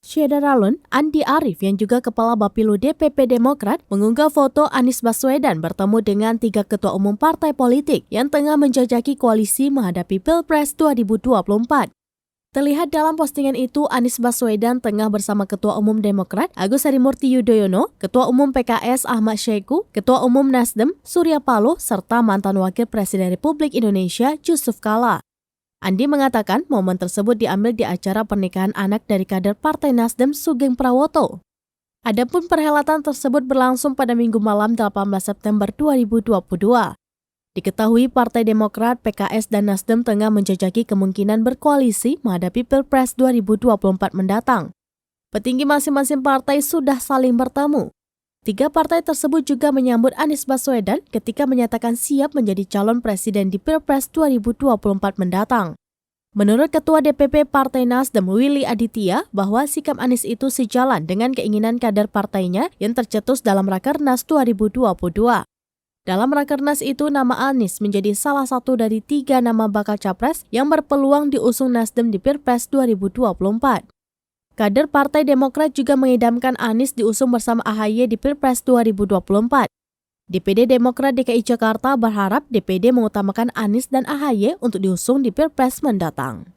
Syederalun, Andi Arief yang juga Kepala Bapilu DPP Demokrat mengunggah foto Anies Baswedan bertemu dengan 3 ketua umum partai politik yang tengah menjajaki koalisi menghadapi Pilpres 2024. Terlihat dalam postingan itu, Anies Baswedan tengah bersama Ketua Umum Demokrat Agus Harimurti Yudhoyono, Ketua Umum PKS Ahmad Syeku, Ketua Umum Nasdem Surya Paloh, serta mantan Wakil Presiden Republik Indonesia Yusuf Kala. Andi mengatakan momen tersebut diambil di acara pernikahan anak dari kader Partai Nasdem Sugeng Prawoto. Adapun perhelatan tersebut berlangsung pada Minggu malam 18 September 2022. Diketahui Partai Demokrat, PKS, dan Nasdem tengah menjajaki kemungkinan berkoalisi menghadapi Pilpres 2024 mendatang. Petinggi masing-masing partai sudah saling bertemu. 3 partai tersebut juga menyambut Anies Baswedan ketika menyatakan siap menjadi calon presiden di Pilpres 2024 mendatang. Menurut Ketua DPP Partai Nasdem Willy Aditya bahwa sikap Anies itu sejalan dengan keinginan kader partainya yang tercetus dalam Rakernas 2022. Dalam Rakernas itu, nama Anies menjadi salah satu dari 3 nama bakal capres yang berpeluang diusung Nasdem di Pilpres 2024. Kader Partai Demokrat juga mengidamkan Anies diusung bersama AHY di Pilpres 2024. DPD Demokrat DKI Jakarta berharap DPD mengutamakan Anies dan AHY untuk diusung di Pilpres mendatang.